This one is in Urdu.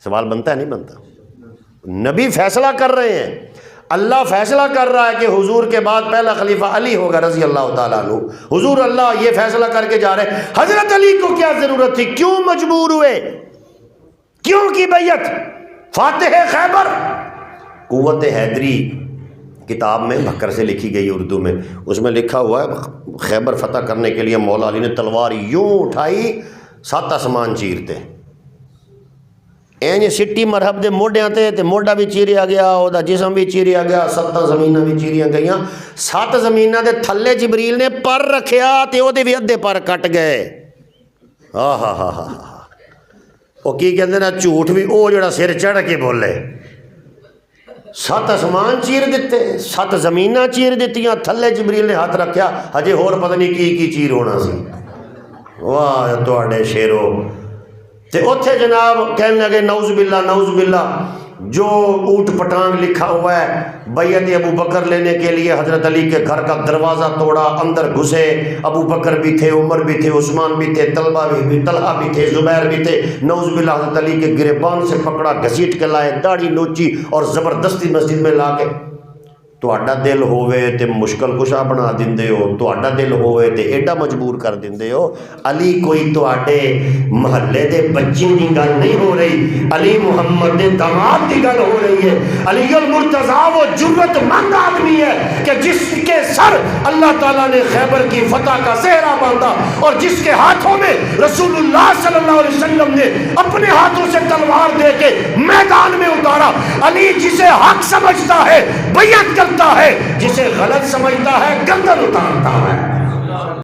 سوال بنتا ہے نہیں بنتا؟ نبی فیصلہ کر رہے ہیں، اللہ فیصلہ کر رہا ہے کہ حضور کے بعد پہلا خلیفہ علی ہوگا رضی اللہ تعالیٰ عنہ۔ حضور اللہ یہ فیصلہ کر کے جا رہے ہیں، حضرت علی کو کیا ضرورت تھی؟ کیوں مجبور ہوئے؟ کیوں کی بیعت؟ فاتح خیبر، قوت حیدری کتاب میں بکر سے لکھی گئی اردو میں، اس میں لکھا ہوا ہے خیبر فتح کرنے کے لیے مولا علی نے تلوار یوں اٹھائی 7 آسمان چیرتے، اینج سٹی مرحب دے موڈیاں تے موڈا بھی چیریا گیا، او دا جسم بھی چیریا گیا، 7 زمیناں بھی چیریاں گئیاں، 7 زمیناں دے تھلے جبریل نے پر رکھیا تے او دے بھی ادھے پر کٹ گئے۔ وہ کی کہندے نا جھوٹ بھی او جڑا سر چڑھ کے بولے۔ 7 آسمان چیر دیتے، 7 زمیناں چیر دیتیاں، تھلے جبریل نے ہاتھ رکھیا، ہجے ہور پتہ نہیں کی چیر ہونا سی۔ واہ تواڈے شیرو تے اوتھے جناب کہنے لگے نعوذ باللہ نعوذ باللہ، جو اونٹ پٹانگ لکھا ہوا ہے بیعت ابو بکر لینے کے لیے حضرت علی کے گھر کا دروازہ توڑا، اندر گھسے، ابو بکر بھی تھے، عمر بھی تھے، عثمان بھی تھے، طلحہ بھی تھے، زبیر بھی تھے، نعوذ باللہ حضرت علی کے گریبان سے پکڑا، گھسیٹ کے لائے، داڑھی نوچی اور زبردستی مسجد میں لا کے، تہاڈا دل ہوئے تے مشکل کشا بنا دیندے ہو، تہاڈا دل ہوئے تے ایڈا مجبور کر دیندے ہو۔ علی کوئی تہاڈے محلے دے بچے دی گل نہیں ہو رہی، علی محمد دے داماد دی گل ہو رہی ہے۔ علی المرتضیٰ وہ جرت مند آدمی ہے کہ جس کے سر اللہ تعالیٰ نے خیبر کی فتح کا صحرا باندھا، اور جس کے ہاتھوں میں رسول اللہ صلی اللہ علیہ وسلم نے اپنے ہاتھوں سے تلوار دے کے میدان میں اتارا۔ علی جسے حق سمجھتا ہے بیعت کرتا ہے، جسے غلط سمجھتا ہے گردن اتارتا ہے۔